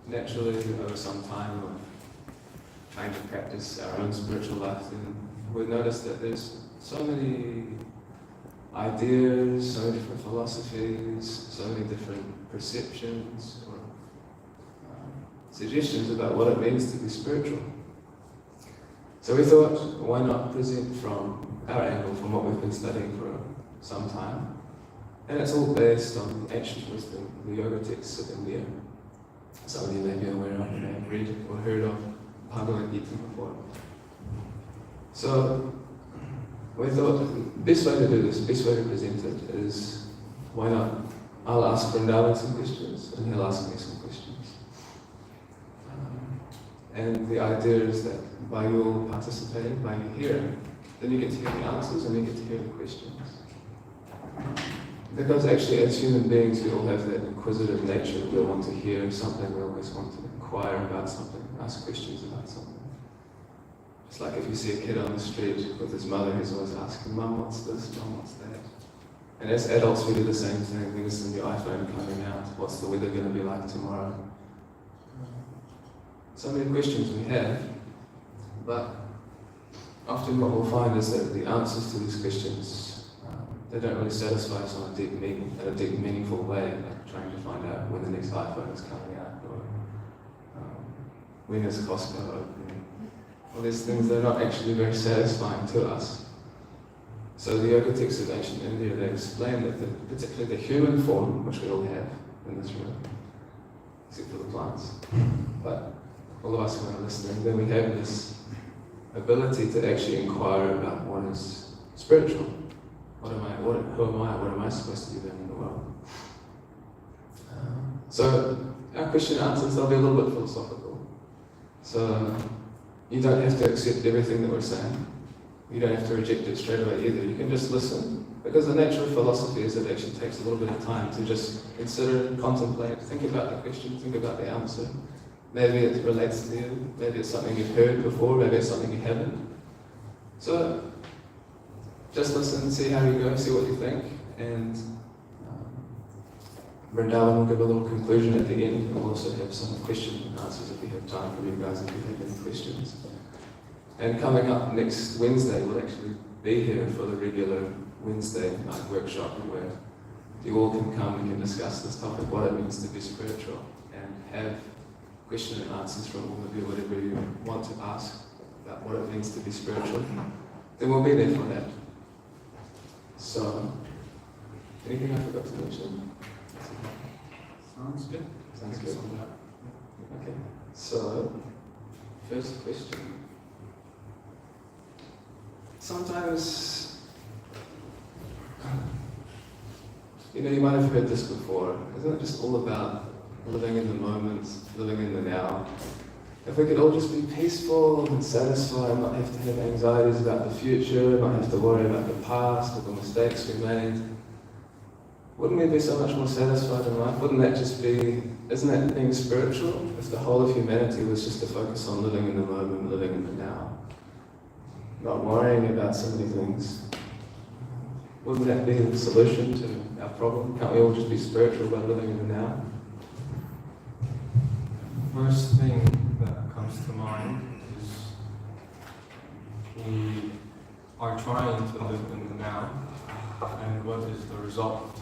naturally, over some time of trying to practice our own spiritual life, then we notice that there's so many ideas, so many different philosophies, so many different perceptions or suggestions about what it means to be spiritual. So we thought, why not present from our angle, from what we've been studying for some time. And it's all based on ancient wisdom, the yoga texts of India. Some of you may be aware of, you may have read or heard of Bhagavad Gita before. So we thought the best way to do this, best way to present it is, why not? I'll ask Vrindavan some questions and he'll ask me some questions. And the idea is that by you participating, by you hearing, then you get to hear the answers and you get to hear the questions. Because actually as human beings we all have that inquisitive nature. We want to hear something, we always want to inquire about something, ask questions about something. It's like if you see a kid on the street with his mother who's always asking, Mum, what's this? Mum, what's that? And as adults we do the same thing. We listen to the iPhone coming out. What's the weather going to be like tomorrow? So many questions we have, but often what we'll find is that the answers to these questions, they don't really satisfy us on a deep meaningful way, like trying to find out when the next iPhone is coming out, or when is Costco opening. All these things, they're not actually very satisfying to us. So the yoga texts of ancient India, they explain that particularly the human form, which we all have in this room, except for the plants, but all of us who are listening, then we have this ability to actually inquire about what is spiritual. Who am I? What am I supposed to be doing in the world? So our question and answers, they'll be a little bit philosophical. So you don't have to accept everything that we're saying. You don't have to reject it straight away either. You can just listen. Because the nature of philosophy is it actually takes a little bit of time to just consider, contemplate, think about the question, think about the answer. Maybe it relates to you, maybe it's something you've heard before, maybe it's something you haven't. So just listen, see how you go, see what you think, and Vrindavan will give a little conclusion at the end. We'll also have some questions and answers if we have time for you guys, if you have any questions. And coming up next Wednesday, we'll actually be here for the regular Wednesday night workshop where you all can come and can discuss this topic, what it means to be spiritual, and have questions and answers from all of you, whatever you want to ask about what it means to be spiritual. Then we'll be there for that. So, anything I forgot to mention? Sounds good. Sounds good. Okay. So, first question. Sometimes, you might have heard this before. Isn't it just all about living in the moment, living in the now? If we could all just be peaceful and satisfied, not have to have anxieties about the future, not have to worry about the past or the mistakes we made, wouldn't we be so much more satisfied in life? Wouldn't that just be, isn't that being spiritual? If the whole of humanity was just to focus on living in the moment, living in the now, not worrying about so many things, wouldn't that be the solution to our problem? Can't we all just be spiritual by living in the now? First thing that comes to mind is we are trying to live in the now, and what is the result?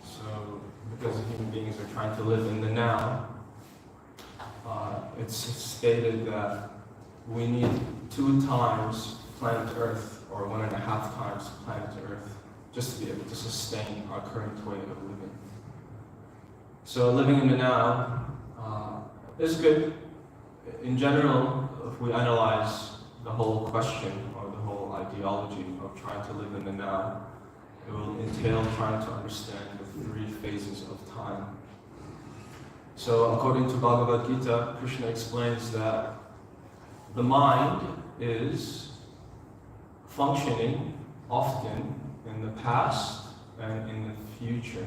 So, because human beings are trying to live in the now, it's stated that we need 2 times planet Earth, or 1.5 times planet Earth, just to be able to sustain our current way of living. So living in the now is good. In general, if we analyze the whole question or the whole ideology of trying to live in the now, it will entail trying to understand the 3 phases of time. So according to Bhagavad Gita, Krishna explains that the mind is functioning often in the past and in the future.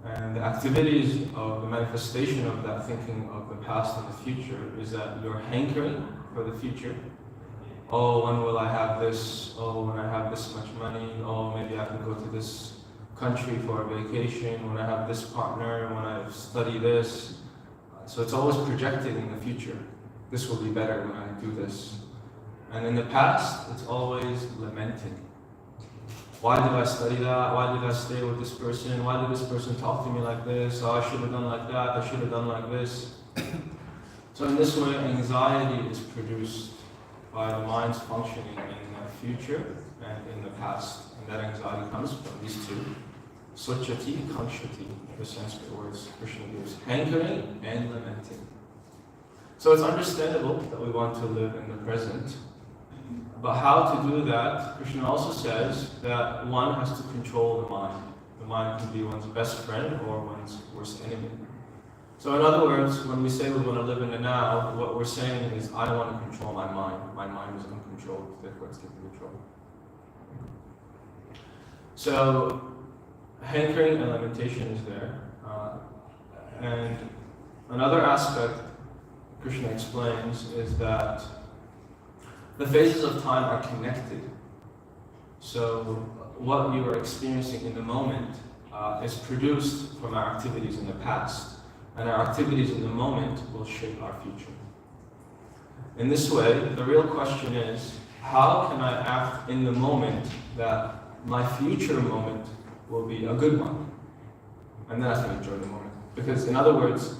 And the activities of the manifestation of that thinking of the past and the future is that you're hankering for the future. Oh, when will I have this? Oh, when I have this much money. Oh, maybe I can go to this country for a vacation. When I have this partner, when I study this. So it's always projecting in the future. This will be better when I do this. And in the past, it's always lamenting. Why did I study that? Why did I stay with this person? Why did this person talk to me like this? Oh, I should have done like that. I should have done like this. So in this way, anxiety is produced by the mind's functioning in the future and in the past. And that anxiety comes from these two. Sochati, kanshati, the Sanskrit words Krishna gives. Hankering and lamenting. So it's understandable that we want to live in the present. But how to do that, Krishna also says that one has to control the mind. The mind can be one's best friend or one's worst enemy. So in other words, when we say we want to live in the now, what we're saying is, I want to control my mind. My mind is uncontrolled, therefore it's taking control. So, hankering and lamentation is there. And another aspect Krishna explains is that the phases of time are connected. So what you are experiencing in the moment is produced from our activities in the past. And our activities in the moment will shape our future. In this way, the real question is, how can I act in the moment that my future moment will be a good one? And then I can enjoy the moment. Because in other words,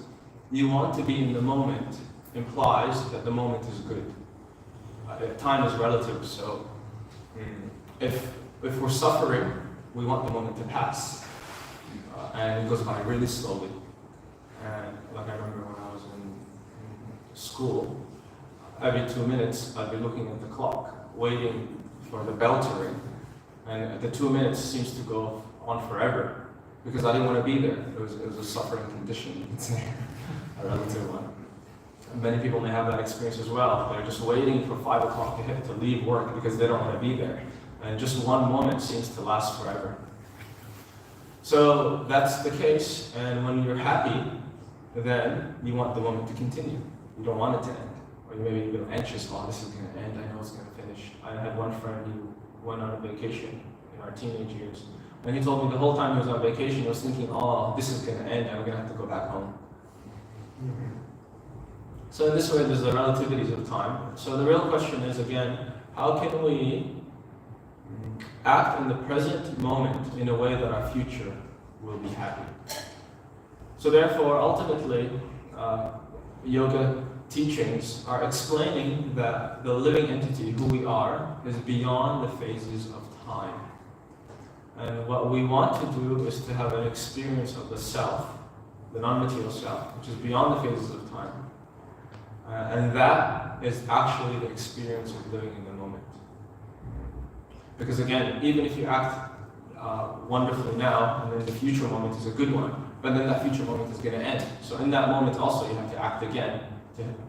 you want to be in the moment implies that the moment is good. Time is relative, so if we're suffering, we want the moment to pass. And it goes by really slowly. And like I remember when I was in school, every 2 minutes I'd be looking at the clock, waiting for the bell to ring. And the 2 minutes seems to go on forever because I didn't want to be there. It was a suffering condition, you could say, a relative one. And many people may have that experience as well. They're just waiting for 5 o'clock to hit to leave work because they don't want to be there. And just one moment seems to last forever. So that's the case. And when you're happy, then you want the moment to continue. You don't want it to end. Or you maybe feel anxious, oh, this is going to end, I know it's going to finish. I had one friend who went on a vacation in our teenage years. And he told me the whole time he was on vacation, he was thinking, oh, this is going to end, I'm going to have to go back home. So in this way, there's the relativities of time. So the real question is, again, how can we act in the present moment in a way that our future will be happy? So therefore, ultimately, yoga teachings are explaining that the living entity, who we are, is beyond the phases of time. And what we want to do is to have an experience of the self, the non-material self, which is beyond the phases of time. And that is actually the experience of living in the moment. Because again, even if you act wonderfully now, and then the future moment is a good one, but then that future moment is going to end. So in that moment also you have to act again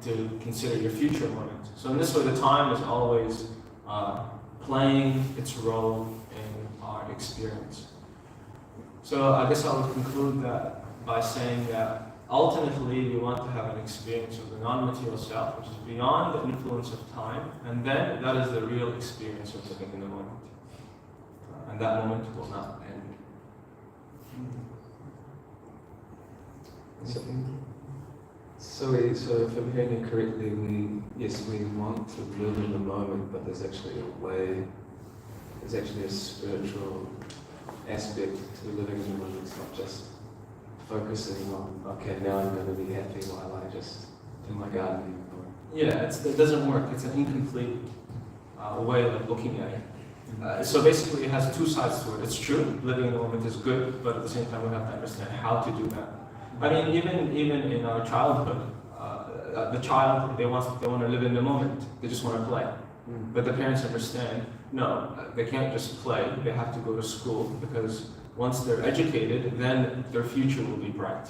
to consider your future moment. So in this way, the time is always playing its role in our experience. So I guess I would conclude that by saying that ultimately we want to have an experience of the non-material self, which is beyond the influence of time, and then that is the real experience of living in the moment. And that moment will not end. So if I'm hearing you correctly, we want to live in the moment, but there's actually a way, there's actually a spiritual aspect to living in the moment. It's not just focusing on, okay, now I'm going to be happy while I just do my gardening. Yeah, it doesn't work. It's an incomplete way of looking at it. So basically it has two sides to it. It's true, living in the moment is good, but at the same time we have to understand how to do that. I mean, even in our childhood, the child, they want to live in the moment. They just want to play. But the parents understand, no, they can't just play. They have to go to school because once they're educated, then their future will be bright.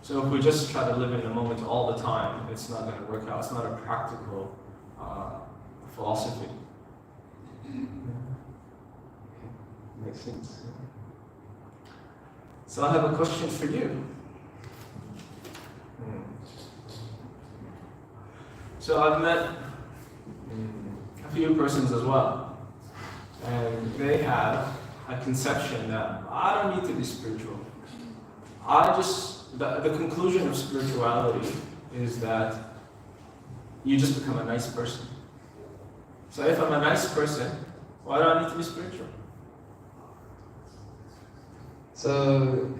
So if we just try to live in the moment all the time, it's not going to work out. It's not a practical philosophy. Makes sense. So I have a question for you. So I've met a few persons as well, and they have a conception that I don't need to be spiritual. I just the conclusion of spirituality is that you just become a nice person. So if I'm a nice person, why do I need to be spiritual? So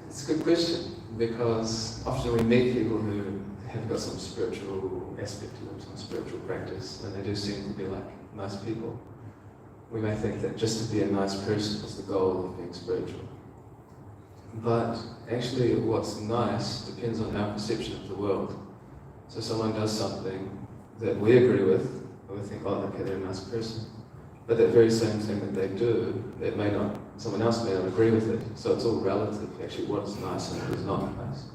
it's a good question, because often we meet people who have got some spiritual aspect to them, some spiritual practice, and they do seem to be like nice people. We may think that just to be a nice person is the goal of being spiritual. But actually what's nice depends on our perception of the world. So someone does something that we agree with, and we think, oh, okay, they're a nice person. But that very same thing that they do, someone else may not agree with it. So it's all relative, actually, what is nice and what is not nice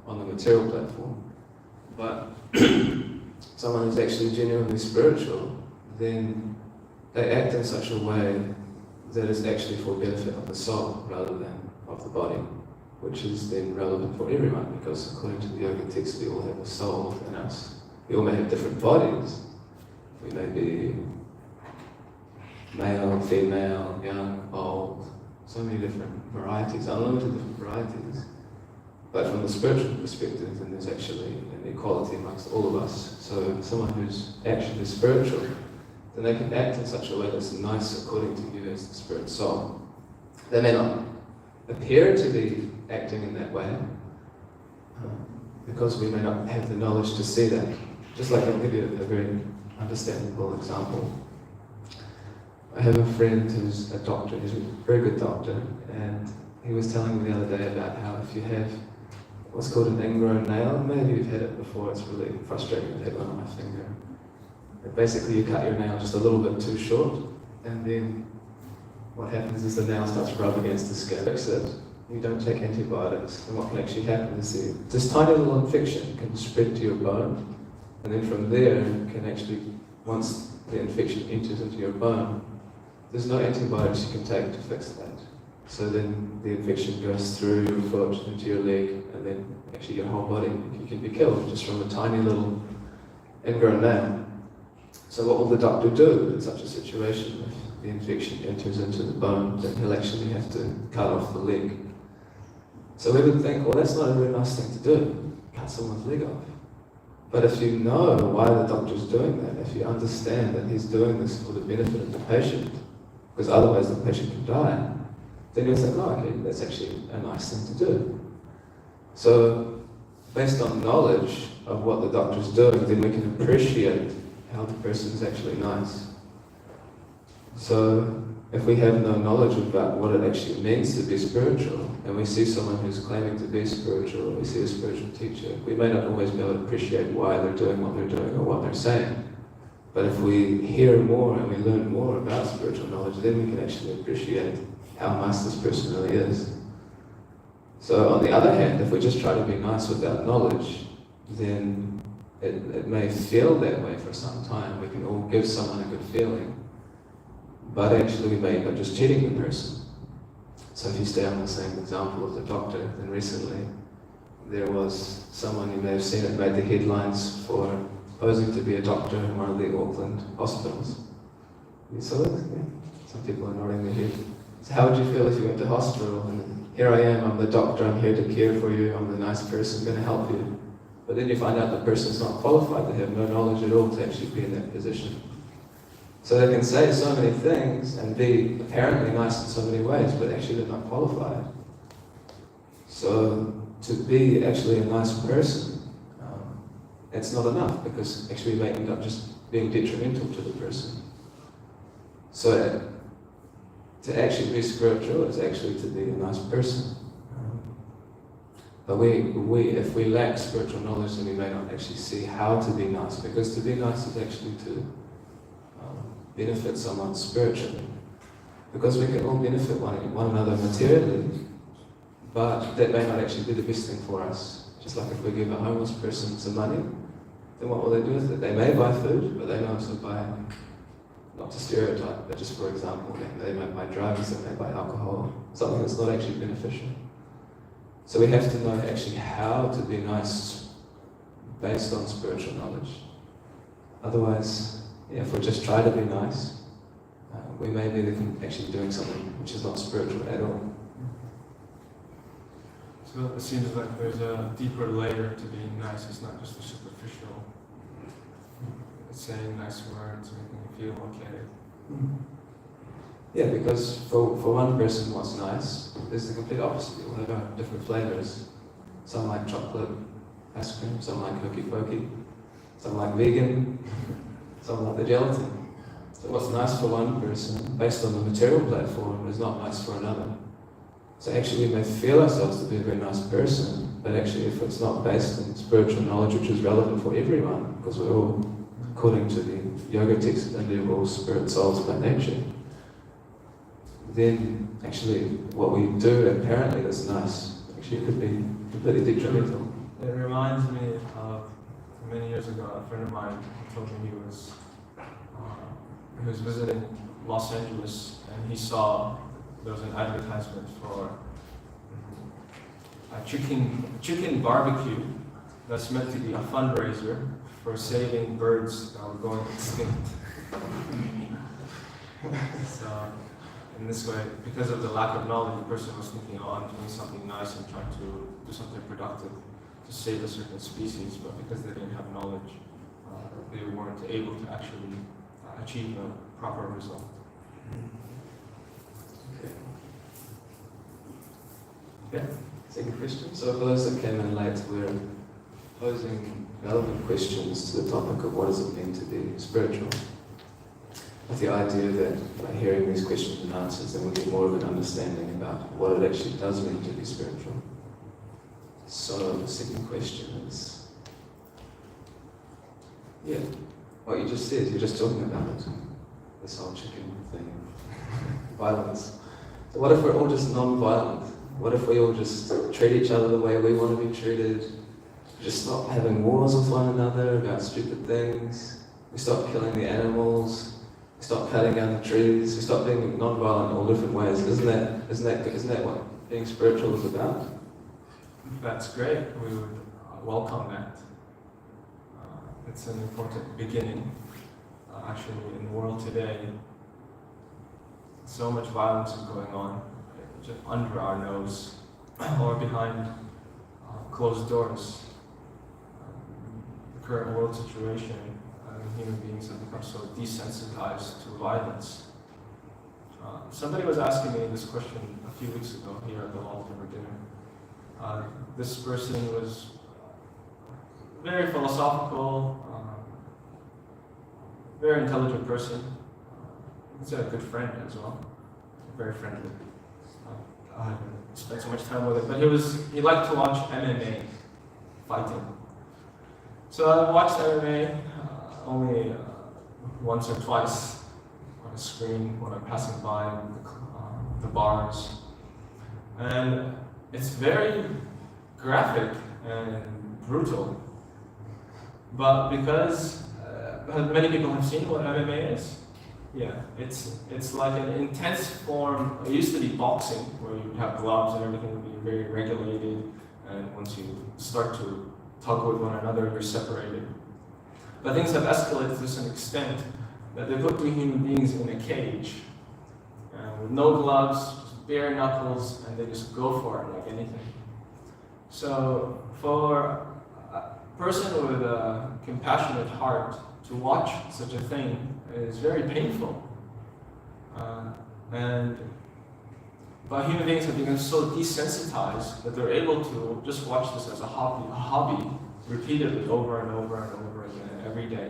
on the material platform. But someone who's actually genuinely spiritual, then they act in such a way that is actually for benefit of the soul rather than of the body, which is then relevant for everyone, because according to the yoga text, we all have a soul within us. We all may have different bodies. We may be male, female, young, old, so many different varieties, unlimited different varieties. But from the spiritual perspective, then there's actually an equality amongst all of us. So someone who's actually spiritual, then they can act in such a way that's nice according to you as the spirit soul. They may not appear to be acting in that way, because we may not have the knowledge to see that. Just like I'll give you a very understandable example. I have a friend who's a doctor, he's a very good doctor, and he was telling me the other day about how if you have what's called an ingrown nail, maybe you've had it before, it's really frustrating to have one on my finger. But basically you cut your nail just a little bit too short, and then what happens is the nail starts to rub against the skin. Fix it. You don't take antibiotics, and what can actually happen is this tiny little infection can spread to your bone, and then from there can actually, once the infection enters into your bone, there's no antibiotics you can take to fix that. So then the infection goes through your foot, into your leg, and then actually your whole body. You can be killed just from a tiny little ingrown nail. So what will the doctor do in such a situation? If the infection enters into the bone, then he'll actually have to cut off the leg. So we would think, well, that's not a very nice thing to do, cut someone's leg off. But if you know why the doctor's doing that, if you understand that he's doing this for the benefit of the patient, because otherwise the patient can die, then you'll think, oh, okay, that's actually a nice thing to do. So, based on knowledge of what the doctor's doing, then we can appreciate how the person is actually nice. So, if we have no knowledge about what it actually means to be spiritual, and we see someone who's claiming to be spiritual, or we see a spiritual teacher, we may not always be able to appreciate why they're doing what they're doing or what they're saying. But if we hear more and we learn more about spiritual knowledge, then we can actually appreciate how nice this person really is. So on the other hand, if we just try to be nice without knowledge, then it may feel that way for some time. We can all give someone a good feeling, but actually we may end up just cheating the person. So if you stay on the same example of the doctor, then recently there was someone, you may have seen it, made the headlines for posing to be a doctor in one of the Auckland hospitals. You saw it? Yeah. Some people are nodding their head. So how would you feel if you went to hospital and here I am, I'm the doctor, I'm here to care for you, I'm the nice person, going to help you. But then you find out the person's not qualified, they have no knowledge at all to actually be in that position. So they can say so many things and be apparently nice in so many ways, but actually they're not qualified. So to be actually a nice person, it's not enough, because actually we may end up just being detrimental to the person. So to actually be spiritual is actually to be a nice person. But if we lack spiritual knowledge, then we may not actually see how to be nice, because to be nice is actually to benefit someone spiritually. Because we can all benefit one another materially, but that may not actually be the best thing for us. Just like if we give a homeless person some money, then what will they do with it? They may buy food, but they may also buy, not to stereotype, but just for example, they may buy drugs, they may buy alcohol, something that's not actually beneficial. So we have to know actually how to be nice based on spiritual knowledge. Otherwise, if we just try to be nice, we may be actually doing something which is not spiritual at all. So it seems like there's a deeper layer to being nice. It's not just a superficial, saying nice words, making you feel okay. Yeah, because for one person what's nice is the complete opposite. People have different flavors. Some like chocolate ice cream, some like hokey pokey, some like vegan, some like the gelatin. So what's nice for one person, based on the material platform, is not nice for another. So actually we may feel ourselves to be a very nice person, but actually if it's not based on spiritual knowledge which is relevant for everyone, because we're all, according to the yoga text of India, we're all spirit souls by nature, then actually what we do apparently that's nice, actually it could be completely detrimental. It reminds me of many years ago, a friend of mine told me he was visiting Los Angeles and he saw there was an advertisement for a chicken barbecue that's meant to be a fundraiser for saving birds that were going extinct. So in this way, because of the lack of knowledge, the person was thinking, oh, I'm doing something nice and trying to do something productive to save a certain species, but because they didn't have knowledge, they weren't able to actually achieve a proper result. Okay. Yeah. Second question. So for those that came in late, we're posing relevant questions to the topic of what does it mean to be spiritual, with the idea that by hearing these questions and answers, then we'll get more of an understanding about what it actually does mean to be spiritual. So the second question is, yeah, what you just said, you're just talking about it, this whole chicken thing, violence. So what if we're all just non-violent? What if we all just treat each other the way we want to be treated? Just stop having wars with one another about stupid things. We stop killing the animals. We stop cutting down the trees. We stop being non-violent in all different ways. Isn't that what being spiritual is about? That's great. We would welcome that. It's an important beginning. Actually, in the world today, so much violence is going on, just under our nose or behind closed doors. The current world situation, human beings have become so desensitized to violence. Somebody was asking me this question a few weeks ago here at the Waldorf dinner. This person was very philosophical, very intelligent person. He's a good friend as well, very friendly. I haven't spent so much time with him, but he liked to watch MMA fighting. So I watched MMA only once or twice on a screen when I'm passing by the bars, and it's very graphic and brutal. But because many people have seen what MMA is, yeah, it's like an intense form. It used to be boxing, where you have gloves and everything would be very regulated, and once you start to tug with one another, you're separated. But things have escalated to such an extent that they put two human beings in a cage, with no gloves, just bare knuckles, and they just go for it like anything. So for a person with a compassionate heart to watch such a thing is very painful. But human beings have become so desensitized that they're able to just watch this as a hobby repeatedly over and over and over again every day.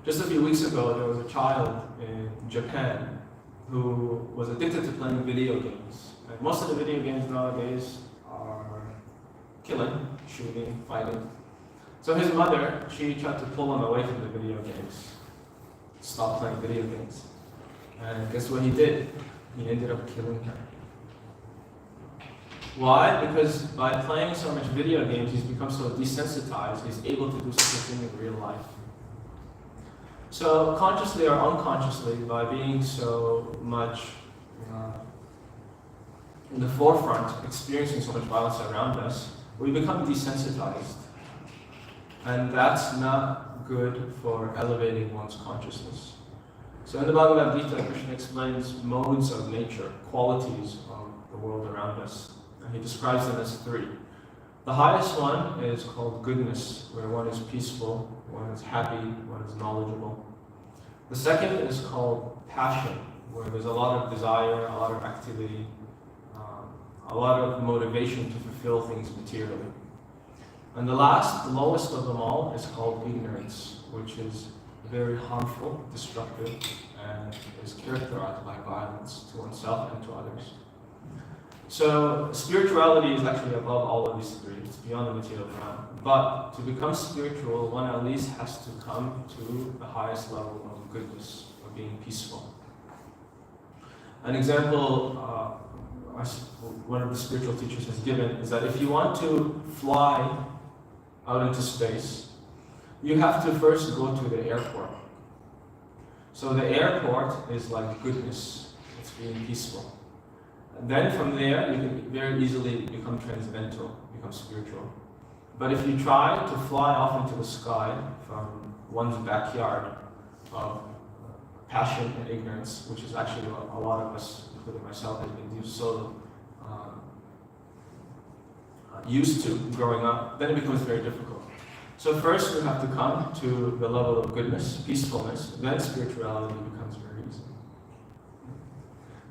Just a few weeks ago, there was a child in Japan who was addicted to playing video games. And most of the video games nowadays are killing, shooting, fighting. So his mother, she tried to pull him away from the video games. Stop playing video games. And guess what he did? He ended up killing her. Why? Because by playing so much video games, he's become so desensitized, he's able to do such a thing in real life. So consciously or unconsciously, by being so much in the forefront, experiencing so much violence around us, we become desensitized. And that's not good for elevating one's consciousness. So in the Bhagavad Gita, Krishna explains modes of nature, qualities of the world around us. He describes them as three. The highest one is called goodness, where one is peaceful, one is happy, one is knowledgeable. The second is called passion, where there's a lot of desire, a lot of activity, a lot of motivation to fulfill things materially. And the last, the lowest of them all, is called ignorance, which is very harmful, destructive, and is characterized by violence to oneself and to others. So spirituality is actually above all of these three. It's beyond the material realm. But to become spiritual, one at least has to come to the highest level of goodness, of being peaceful. An example one of the spiritual teachers has given is that if you want to fly out into space, you have to first go to the airport. So the airport is like goodness, it's being peaceful. And then from there, you can very easily become transcendental, become spiritual. But if you try to fly off into the sky from one's backyard of passion and ignorance, which is actually what a lot of us, including myself, have been used to growing up, then it becomes very difficult. So first we have to come to the level of goodness, peacefulness, then spirituality becomes very easy.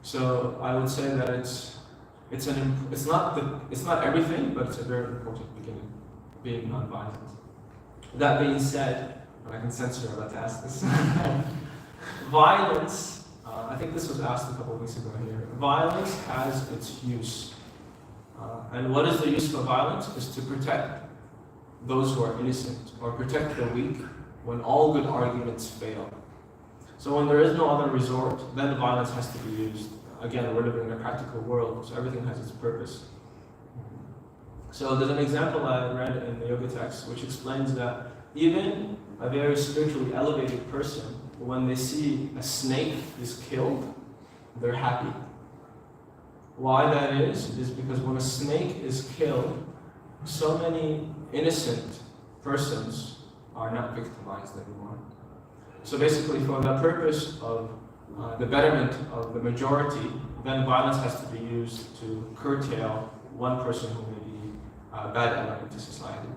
So I would say that it's not everything, but it's a very important beginning, being non-violent. That being said, and I can sense you're about to ask this, violence, I think this was asked a couple of weeks ago here, violence has its use. And what is the use of violence? Is to protect those who are innocent, or protect the weak when all good arguments fail. So when there is no other resort, then violence has to be used. Again, we're living in a practical world, so everything has its purpose. So there's an example I read in the yoga text which explains that even a very spiritually elevated person, when they see a snake is killed, they're happy. Why that is because when a snake is killed, so many innocent persons are not victimized anymore. So basically, for the purpose of the betterment of the majority, then violence has to be used to curtail one person who may be a bad element to society.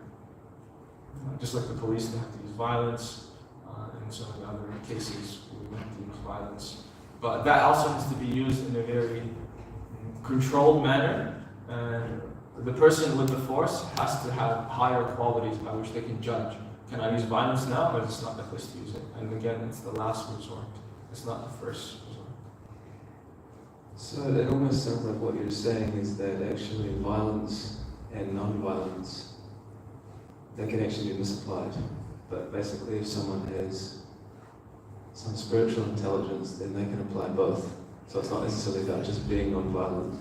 Just like the police, they have to use violence, and so many other cases we have to use violence. But that also has to be used in a very controlled manner, and the person with the force has to have higher qualities by which they can judge. Can I use violence now, or is this not the place to use it? And again, it's the last resort. It's not the first resort. So it almost sounds like what you're saying is that actually violence and non-violence, they can actually be misapplied. But basically, if someone has some spiritual intelligence, then they can apply both. So it's not necessarily about just being non-violent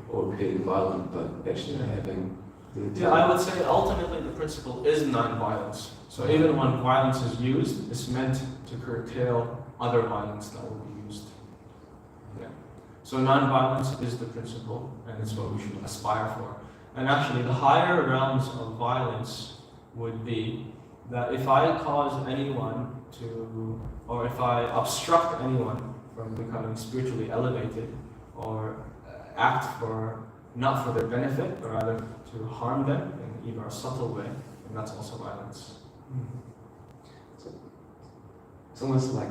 or being violent, but actually having the Yeah, I would say ultimately the principle is non-violence. So even when violence is used, it's meant to curtail other violence that will be used. Yeah. So non-violence is the principle, and it's what we should aspire for. And actually, the higher realms of violence would be that if I cause anyone to, or if I obstruct anyone from becoming spiritually elevated, or act not for their benefit, but rather to harm them in even a subtle way, and that's also violence. So it's almost like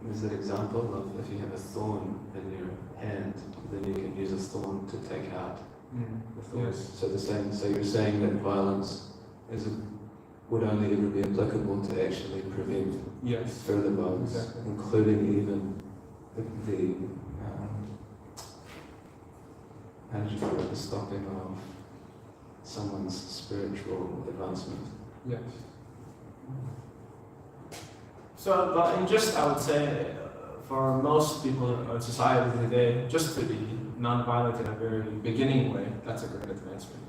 there's that example of if you have a thorn in your hand, then you can use a thorn to take out the thorn. Yes. So you're saying that violence would only ever be applicable to actually prevent Yes. further violence, Exactly. including even the how did you put it, the stopping of someone's spiritual advancement. Yes. So, but in just, I would say, for most people in society today, just to be non-violent in a very beginning way, that's a great advancement.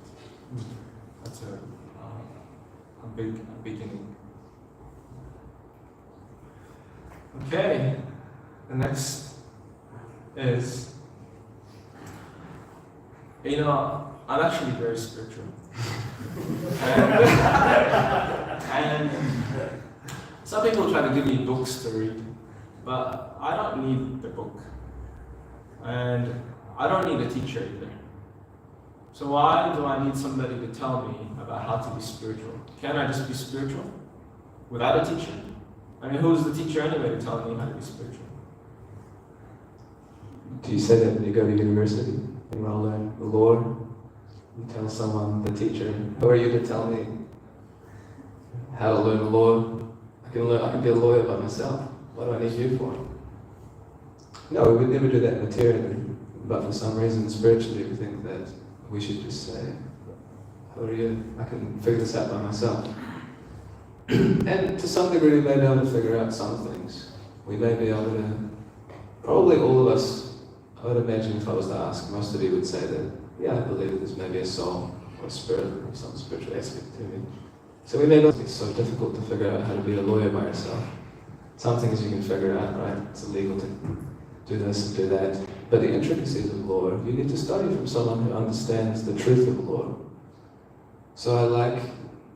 That's a big beginning. Okay, the next is, I'm actually very spiritual. and some people try to give me books to read, but I don't need the book. And I don't need a teacher either. So why do I need somebody to tell me about how to be spiritual? Can't I just be spiritual without a teacher? I mean, who's the teacher anyway to tell me how to be spiritual? Do you say that when you go to university and you want to learn the law? You tell someone, the teacher, who are you to tell me how to learn the law? I can be a lawyer by myself. What do I need you for? No, we would never do that materially. But for some reason, spiritually, we think that we should just say, who are you? I can figure this out by myself. And to some degree, we may be able to figure out some things. We may be able to, probably all of us, I would imagine if I was to ask, most of you would say that, yeah, I believe there's maybe a soul or a spirit or some spiritual aspect to me. So we may not, it's so difficult to figure out how to be a lawyer by yourself. Some things you can figure out, right? It's illegal to do this and do that. But the intricacies of law, you need to study from someone who understands the truth of law. So I like,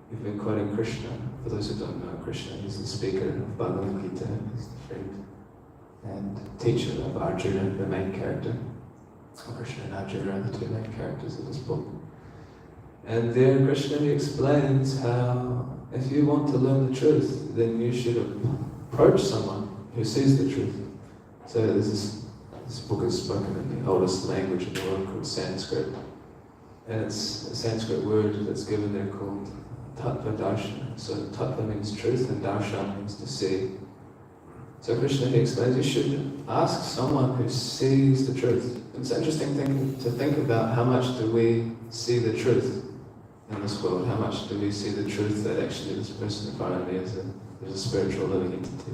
you've been quoting Krishna. For those who don't know Krishna, he's the speaker of Bhagavad Gita, he's the friend and teacher of Arjuna, the main character. Krishna and Arjuna are the two main characters of this book. And there Krishna explains how if you want to learn the truth, then you should approach someone who sees the truth. So this book is spoken in the oldest language in the world called Sanskrit. And it's a Sanskrit word that's given there called Tattva Darshana. So Tattva means truth and Darshana means to see. So Krishna explains you should ask someone who sees the truth. It's an interesting thing to think about, how much do we see the truth in this world? How much do we see the truth that actually this person in front of me is a spiritual living entity?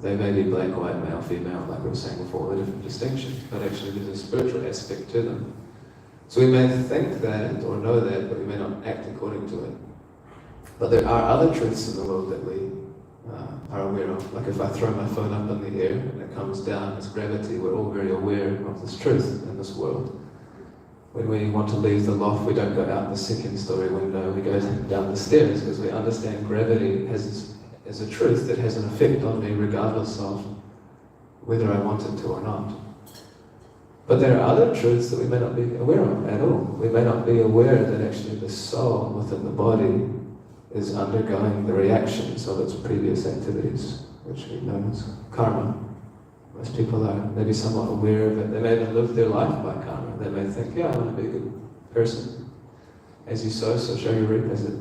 They may be black, white, male, female, like we were saying before, the different distinctions, but actually there's a spiritual aspect to them. So we may think that or know that, but we may not act according to it. But there are other truths in the world that we are aware of. Like if I throw my phone up in the air and it comes down, it's gravity, we're all very aware of this truth in this world. When we want to leave the loft, we don't go out the second story window, we go down the stairs because we understand gravity has a truth that has an effect on me regardless of whether I want it to or not. But there are other truths that we may not be aware of at all. We may not be aware that actually the soul within the body is undergoing the reactions of its previous activities, which we know as karma. Most people are maybe somewhat aware of it. They may even live their life by karma. They may think, yeah, I want to be a good person. As you sow, so shall you reap, as it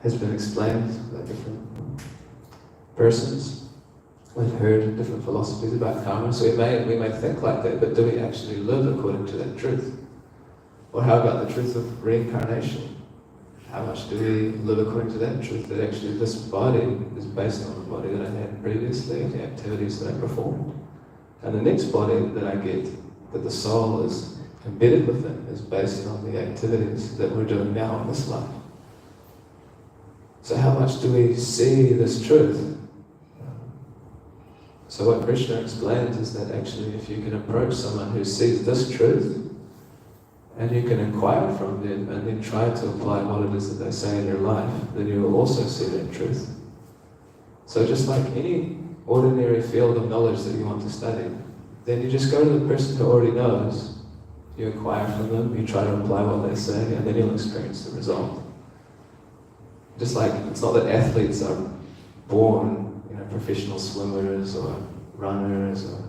has been explained by different persons. We've heard different philosophies about karma, so we may think like that, but do we actually live according to that truth? Or how about the truth of reincarnation? How much do we live according to that truth, that actually this body is based on the body that I had previously and the activities that I performed? And the next body that I get, that the soul is embedded within, is based on the activities that we're doing now in this life. So how much do we see this truth? So what Krishna explains is that actually if you can approach someone who sees this truth, and you can inquire from them and then try to apply what it is that they say in your life, then you will also see that truth. So just like any ordinary field of knowledge that you want to study, then you just go to the person who already knows, you inquire from them, you try to apply what they say, and then you'll experience the result. Just like, it's not that athletes are born, professional swimmers or runners or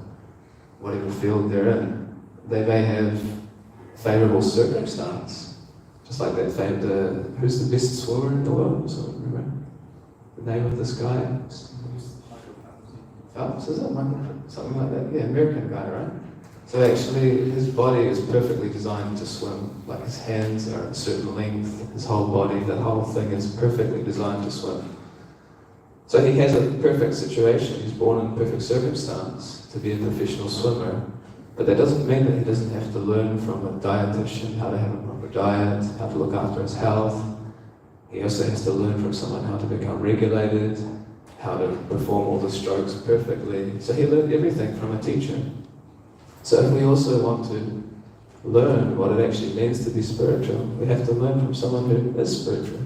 whatever field they're in. They may have favourable circumstance. Just like that famed, who's the best swimmer in the world? So remember the name of this guy? Phelps, is it? Something like that? Yeah, American guy, right? So actually, his body is perfectly designed to swim. Like his hands are a certain length, his whole body, the whole thing is perfectly designed to swim. So he has a perfect situation, he's born in perfect circumstance to be a professional swimmer, but that doesn't mean that he doesn't have to learn from a dietitian how to have a proper diet, how to look after his health. He also has to learn from someone how to become regulated, how to perform all the strokes perfectly. So he learned everything from a teacher. So if we also want to learn what it actually means to be spiritual, we have to learn from someone who is spiritual.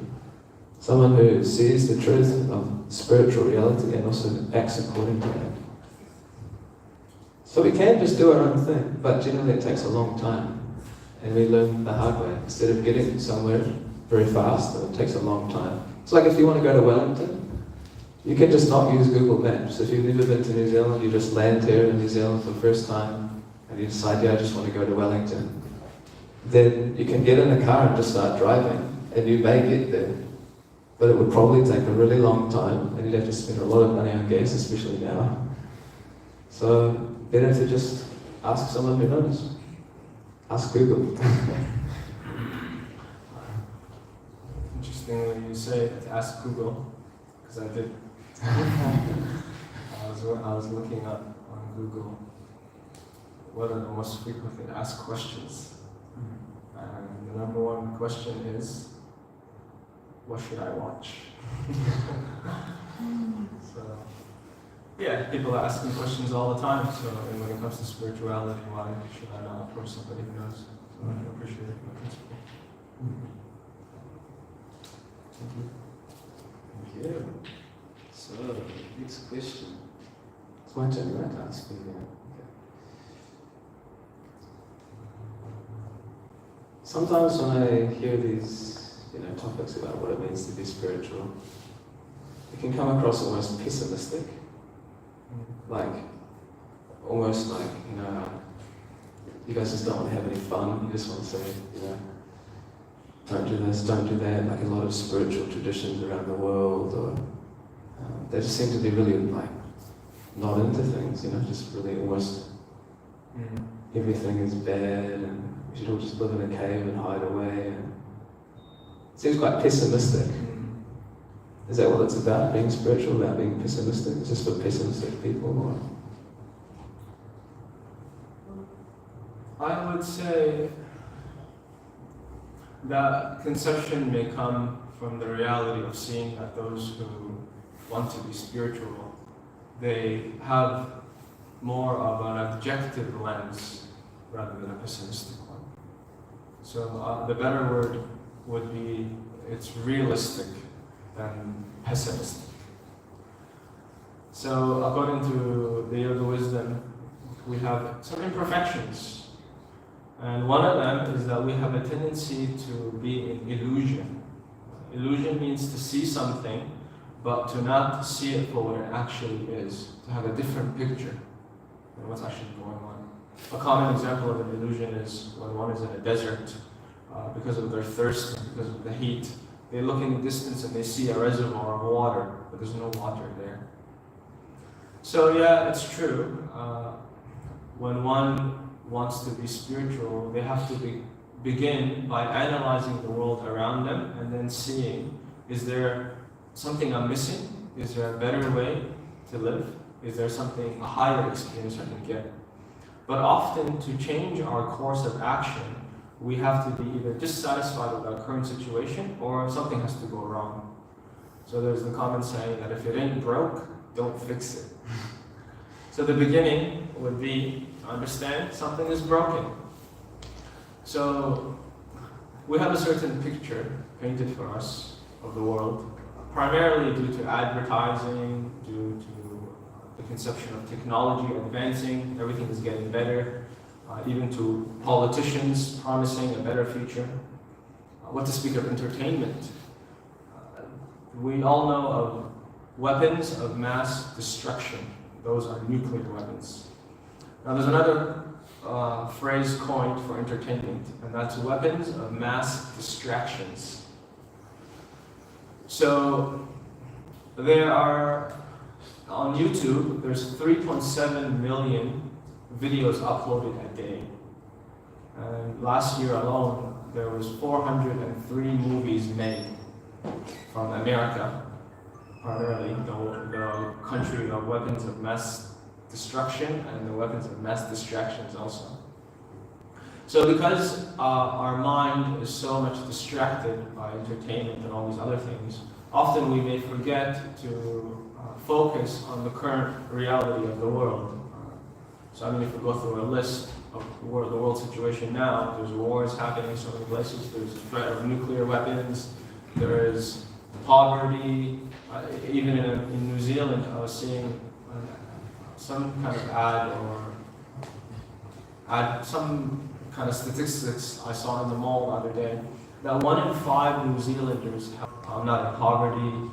Someone who sees the truth of spiritual reality and also acts according to it. So we can just do our own thing, but generally it takes a long time. And we learn the hard way. Instead of getting somewhere very fast, and it takes a long time. It's like if you want to go to Wellington, you can just not use Google Maps. If you've never been to New Zealand, you just land here in New Zealand for the first time, and you decide, yeah, I just want to go to Wellington. Then you can get in a car and just start driving, and you may get there. But it would probably take a really long time, and you'd have to spend a lot of money on gas, especially now. So, better to just ask someone who knows. Ask Google. Interesting when you say to ask Google, because I did. I was looking up on Google what are the most frequently asked questions. And the number one question is, what should I watch? So, yeah, people are asking questions all the time. So, and when it comes to spirituality, why should I not approach somebody who knows? So I appreciate it. Thank you. So, next question. It's my turn, right? To ask you now. Okay. Sometimes when I hear these, topics about what it means to be spiritual, it can come across almost pessimistic. Like, almost like, you guys just don't want to have any fun. You just want to say, don't do this, don't do that. Like a lot of spiritual traditions around the world, or they just seem to be really not into things. Just really almost everything is bad, and we should all just live in a cave and hide away. And it seems quite pessimistic. Is that what it's about? Being spiritual, about being pessimistic? Is this for pessimistic people? Or? I would say that conception may come from the reality of seeing that those who want to be spiritual, they have more of an objective lens rather than a pessimistic one. So the better word would be it's realistic than pessimistic. So according to the Yoga wisdom, we have some imperfections. And one of them is that we have a tendency to be in illusion. Illusion means to see something, but to not see it for what it actually is, to have a different picture than what's actually going on. A common example of an illusion is when one is in a desert, because of their thirst and because of the heat, they look in the distance and they see a reservoir of water, but there's no water there. So yeah, it's true. When one wants to be spiritual, they have to begin by analyzing the world around them and then seeing, is there something I'm missing? Is there a better way to live? Is there something, a higher experience I can get? But often to change our course of action, we have to be either dissatisfied with our current situation or something has to go wrong. So there's the common saying that if it ain't broke, don't fix it. So the beginning would be to understand something is broken. So we have a certain picture painted for us of the world, primarily due to advertising, due to the conception of technology advancing, everything is getting better. Even to politicians promising a better future. What to speak of entertainment? We all know of weapons of mass destruction. Those are nuclear weapons. Now there's another phrase coined for entertainment, and that's weapons of mass distractions. So there are, on YouTube, there's 3.7 million videos uploaded a day. And last year alone, there was 403 movies made from America, primarily the country of weapons of mass destruction and the weapons of mass distractions also. So because our mind is so much distracted by entertainment and all these other things, often we may forget to focus on the current reality of the world. So if we go through a list of the world situation now, there's wars happening in so many places, there's a threat of nuclear weapons, there is poverty. Even in New Zealand, I was seeing some kind of ad or some kind of statistics I saw in the mall the other day, that 1 in 5 New Zealanders are not in poverty,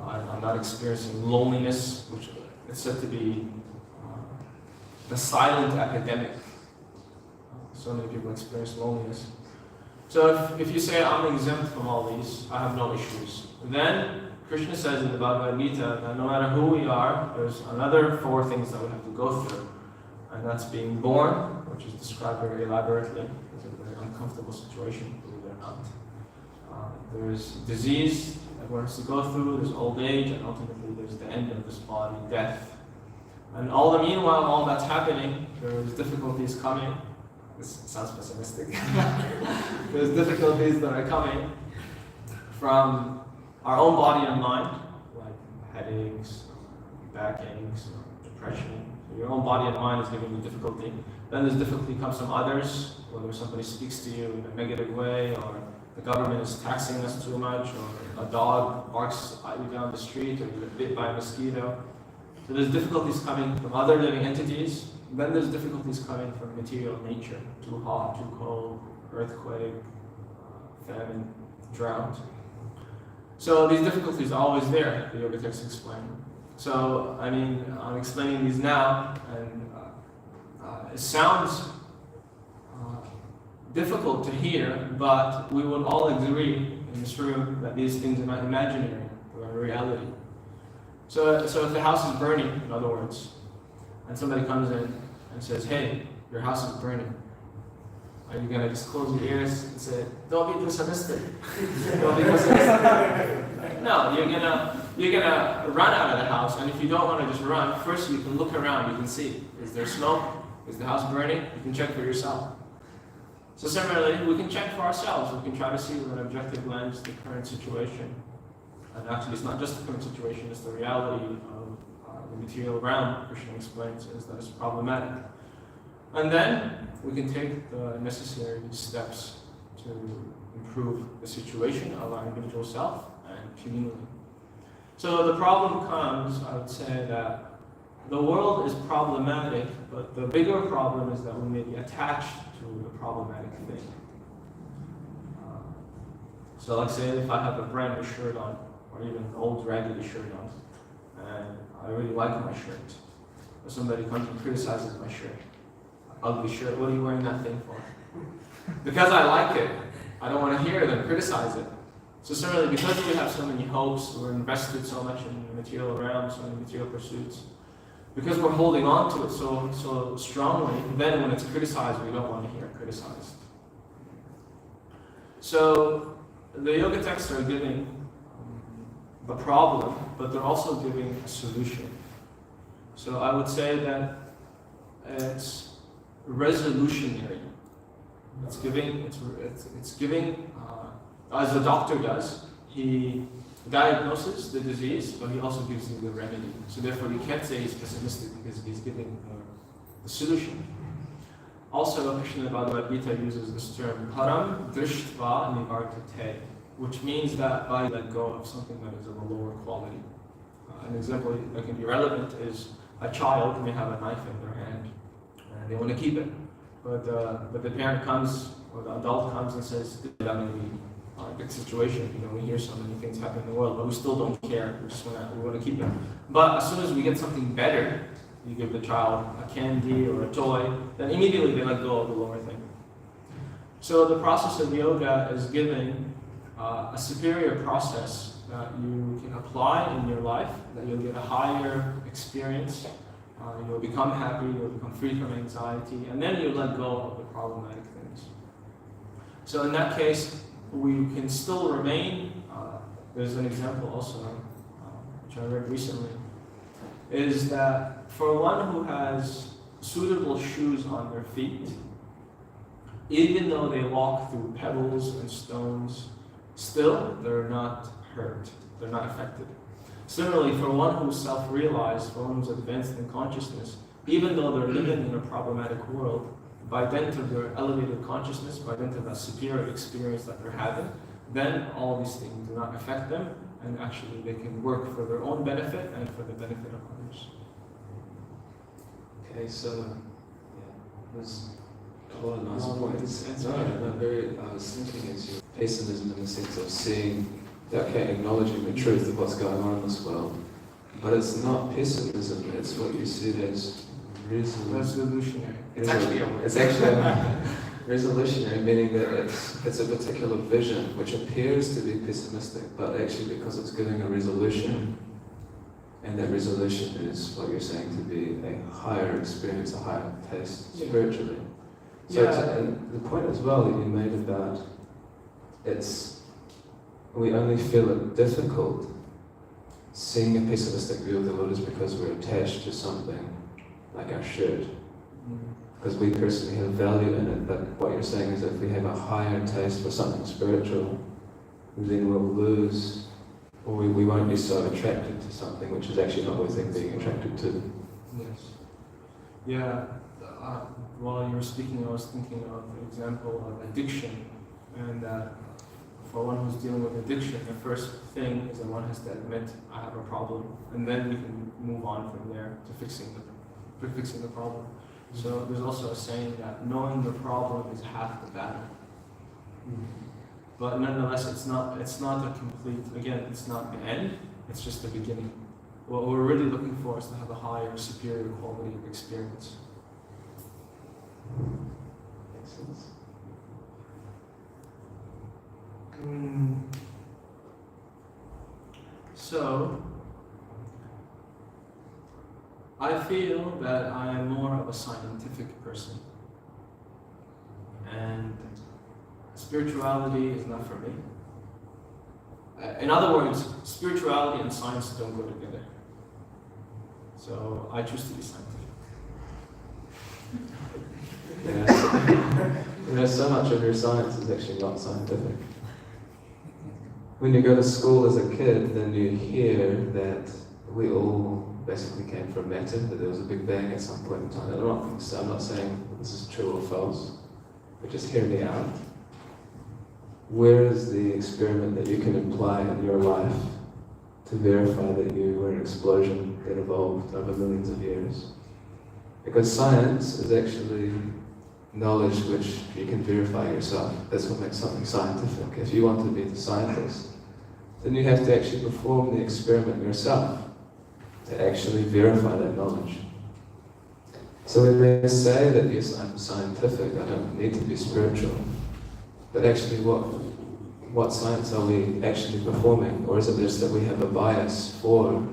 I'm not experiencing loneliness, which is said to be the silent epidemic. So many people experience loneliness. So if you say, I'm exempt from all these, I have no issues, then Krishna says in the Bhagavad Gita that no matter who we are, there's another 4 things that we have to go through. And that's being born, which is described very elaborately. It's a very uncomfortable situation, believe it or not. There's disease that one has to go through, there's old age, and ultimately there's the end of this body, death. And meanwhile, all that's happening, there's difficulties coming. This sounds pessimistic. There's difficulties that are coming from our own body and mind, like headaches, backaches, depression. So your own body and mind is giving you difficulty. Then there's difficulty comes from others, whether somebody speaks to you in a negative way, or the government is taxing us too much, or a dog barks at you down the street, or you get bit by a mosquito. So there's difficulties coming from other living entities. Then there's difficulties coming from material nature, too hot, too cold, earthquake, famine, drought. So these difficulties are always there, the yoga texts explain. So, I mean, I'm explaining these now, and it sounds difficult to hear, but we would all agree in this room that these things are not imaginary, they're a reality. So if the house is burning, in other words, and somebody comes in and says, hey, your house is burning, are you going to just close your ears and say, don't be pessimistic? Don't be pessimistic. No, you're gonna run out of the house, and if you don't want to just run, first you can look around, you can see, is there smoke? Is the house burning? You can check for yourself. So similarly, we can check for ourselves. We can try to see with an objective lens the current situation. And actually, it's not just the current situation, it's the reality of the material realm, Krishna explains, is that it's problematic. And then we can take the necessary steps to improve the situation of our individual self and community. So the problem comes, I would say, that the world is problematic, but the bigger problem is that we may be attached to the problematic thing. So let's say if I have a brand new shirt on, or even an old raggedy shirt on, and I really like my shirt, but somebody comes and criticizes my shirt. Ugly shirt, what are you wearing that thing for? Because I like it, I don't want to hear them criticize it. So similarly, because we have so many hopes, we're invested so much in the material realm, so many material pursuits, because we're holding on to it so strongly, then when it's criticized, we don't want to hear it criticized. So the yoga texts are giving the problem, but they're also giving a solution. So I would say that it's resolutionary. It's giving, as the doctor does, he diagnoses the disease, but he also gives you the remedy. So therefore, you can't say he's pessimistic because he's giving the solution. Also, Krishna in the Bhagavad Gita uses this term, param drishtva nivartate, which means that I let go of something that is of a lower quality. An example that can be relevant is a child may have a knife in their hand, and they want to keep it. But the parent comes, or the adult comes and says, this is not going to be a big situation. You know, we hear so many things happen in the world, but we still don't care. We want to keep it. But as soon as we get something better, you give the child a candy or a toy, then immediately they let go of the lower thing. So the process of yoga is giving a superior process that you can apply in your life, that you'll get a higher experience, you'll become happy, you'll become free from anxiety, and then you let go of the problematic things. So in that case, we can still remain, there's an example also, which I read recently, is that for one who has suitable shoes on their feet, even though they walk through pebbles and stones, still they're not hurt, they're not affected. Similarly, for one who's self-realized, for one who's advanced in consciousness, even though they're living in a problematic world, by dint of their elevated consciousness, by dint of that superior experience that they're having, then all these things do not affect them, and actually they can work for their own benefit and for the benefit of others. Okay, so there's All a nice points. No, very. I was thinking it's your pessimism in the sense of seeing, okay, acknowledging the truth of what's going on in this world. But it's not pessimism, it's what you said as Resolutionary. It's actually resolutionary, meaning that it's a particular vision which appears to be pessimistic, but actually because it's giving a resolution, and that resolution is what you're saying to be a higher experience, a higher taste spiritually. So and the point as well that you made about we only feel it difficult seeing a pessimistic view of the world is because we're attached to something like our shirt. Because we personally have value in it, but what you're saying is if we have a higher taste for something spiritual, then we'll lose, or we won't be so attracted to something which is actually not worth being attracted to. Yes. Yeah. While you were speaking, I was thinking of an example of addiction, and for one who's dealing with addiction, the first thing is that one has to admit, I have a problem, and then we can move on from there to fixing the problem. So there's also a saying that knowing the problem is half the battle. But nonetheless, it's not a complete, again, it's not the end, it's just the beginning. What we're really looking for is to have a higher, superior quality of experience. Makes sense. So, I feel that I am more of a scientific person, and spirituality is not for me. In other words, spirituality and science don't go together. So I choose to be scientific. So much of your science is actually not scientific. When you go to school as a kid, then you hear that we all basically came from matter, that there was a big bang at some point in time. I'm not saying this is true or false, but just hear me out. Where is the experiment that you can apply in your life to verify that you were an explosion that evolved over millions of years? Because science is actually knowledge which you can verify yourself. That's what makes something scientific. If you want to be the scientist, then you have to actually perform the experiment yourself to actually verify that knowledge. So we may say that yes, I'm scientific, I don't need to be spiritual. But actually what science are we actually performing? Or is it just that we have a bias for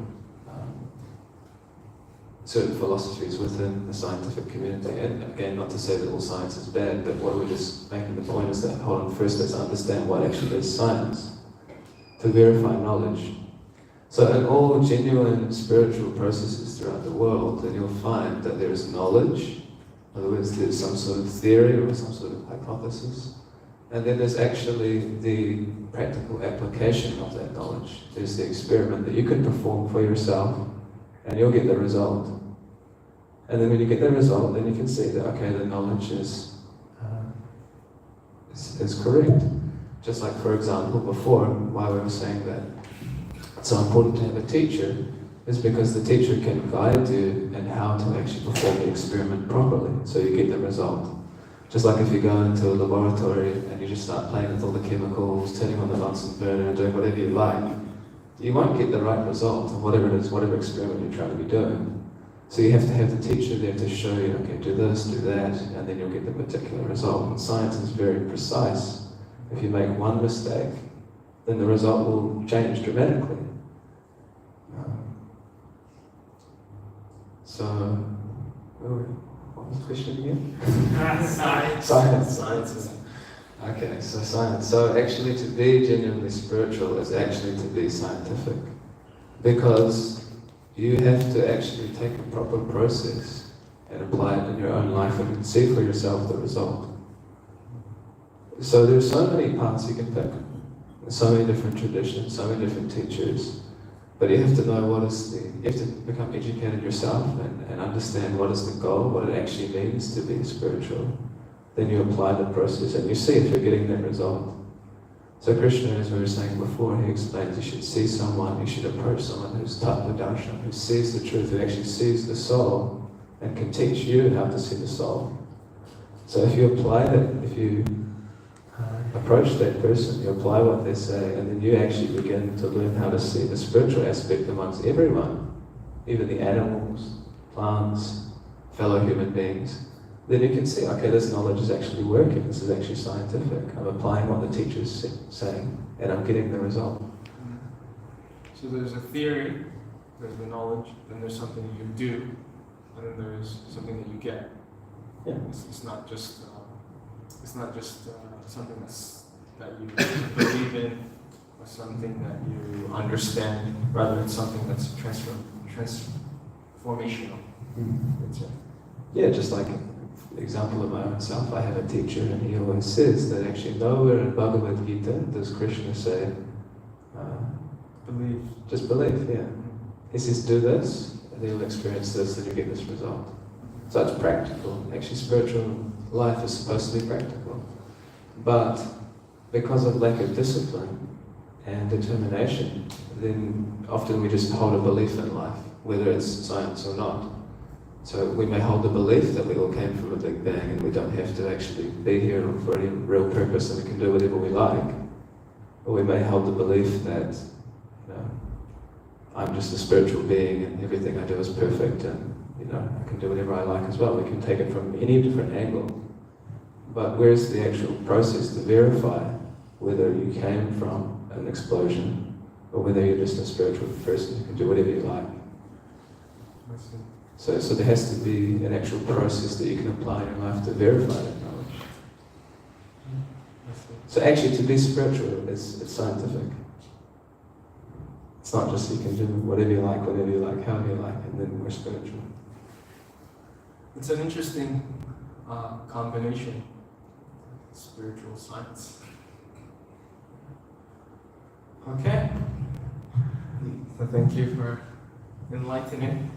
certain philosophies within the scientific community? And again, not to say that all science is bad, but what we're just making the point is that, hold on, first let's understand what actually is science, to verify knowledge. So in all genuine spiritual processes throughout the world, then you'll find that there is knowledge, in other words, there's some sort of theory or some sort of hypothesis, and then there's actually the practical application of that knowledge. There's the experiment that you can perform for yourself, and you'll get the result. And then when you get the result, then you can see that, okay, the knowledge is correct. Just like, for example, before, why we were saying that it's so important to have a teacher is because the teacher can guide you in how to actually perform the experiment properly, so you get the result. Just like if you go into a laboratory and you just start playing with all the chemicals, turning on the Bunsen burner and doing whatever you like, you won't get the right result of whatever it is, whatever experiment you're trying to be doing. So you have to have the teacher there to show you, okay, do this, do that, and then you'll get the particular result. And science is very precise. If you make one mistake, then the result will change dramatically. So, what was the question again? Science. Okay, so science. So actually to be genuinely spiritual is actually to be scientific. Because you have to actually take a proper process and apply it in your own life and see for yourself the result. So there's so many paths you can pick. There's so many different traditions, so many different teachers. But you have to know you have to become educated yourself and understand what is the goal, what it actually means to be spiritual. Then you apply the process and you see if you're getting that result. So Krishna, as we were saying before, he explains you should see someone, you should approach someone who's tattva-darshan, who sees the truth, who actually sees the soul and can teach you how to see the soul. So if you apply that, if you approach that person, you apply what they say, and then you actually begin to learn how to see the spiritual aspect amongst everyone, even the animals, plants, fellow human beings, then you can see, okay, this knowledge is actually working, this is actually scientific. I'm applying what the teacher's saying, and I'm getting the result. So there's a theory, there's the knowledge, then there's something you do, and then there's something that you get. Yeah. It's not just something that you believe in, or something that you understand. Rather, it's something that's transformational. That's it. Yeah, just like the example of my own self, I have a teacher, and he always says that actually nowhere in Bhagavad Gita does Krishna say, Believe. just believe, yeah. He says, do this, and then you'll experience this, and you get this result. So it's practical. Actually, spiritual life is supposed to be practical. But because of lack of discipline and determination, then often we just hold a belief in life, whether it's science or not. So we may hold the belief that we all came from a big bang and we don't have to actually be here for any real purpose and we can do whatever we like. Or we may hold the belief that, I'm just a spiritual being and everything I do is perfect and, I can do whatever I like as well. We can take it from any different angle. But where's the actual process to verify whether you came from an explosion or whether you're just a spiritual person who can do whatever you like? I see. So there has to be an actual process that you can apply in your life to verify that knowledge. I see. So actually to be spiritual, it's scientific. It's not just you can do whatever you like, however you like, and then we're spiritual. It's an interesting combination, spiritual science. Okay. So thank you for enlightening.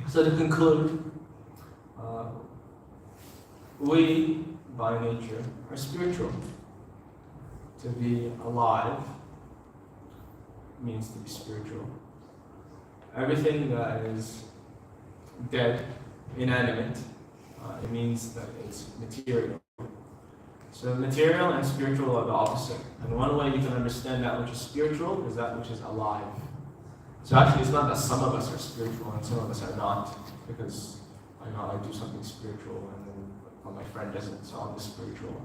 So to conclude, we, by nature, are spiritual. To be alive means to be spiritual. Everything that is dead, inanimate, it means that it's material. So material and spiritual are the opposite. And one way you can understand that which is spiritual is that which is alive. So actually it's not that some of us are spiritual and some of us are not, because I know I do something spiritual and then my friend doesn't, so I'm spiritual.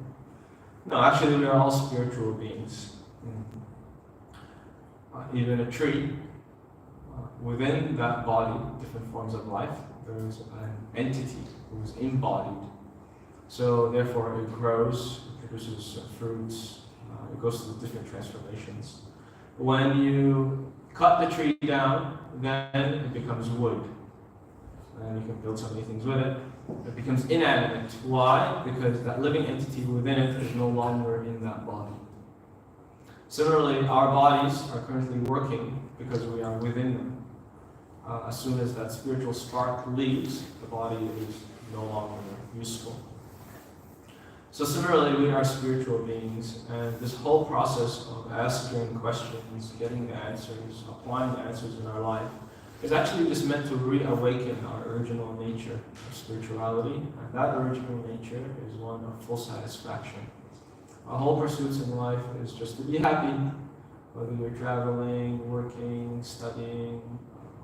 No, actually we are all spiritual beings. Even a tree, within that body, different forms of life, there is an entity who is embodied. So therefore it grows, it produces fruits, it goes through different transformations. When you cut the tree down, then it becomes wood. And you can build so many things with it. It becomes inanimate. Why? Because that living entity within it is no longer in that body. Similarly, our bodies are currently working because we are within them. As soon as that spiritual spark leaves, the body is no longer useful. So similarly, we are spiritual beings, and this whole process of asking questions, getting the answers, applying the answers in our life, is actually just meant to reawaken our original nature of spirituality, and that original nature is one of full satisfaction. Our whole pursuits in life is just to be happy, whether you're traveling, working, studying,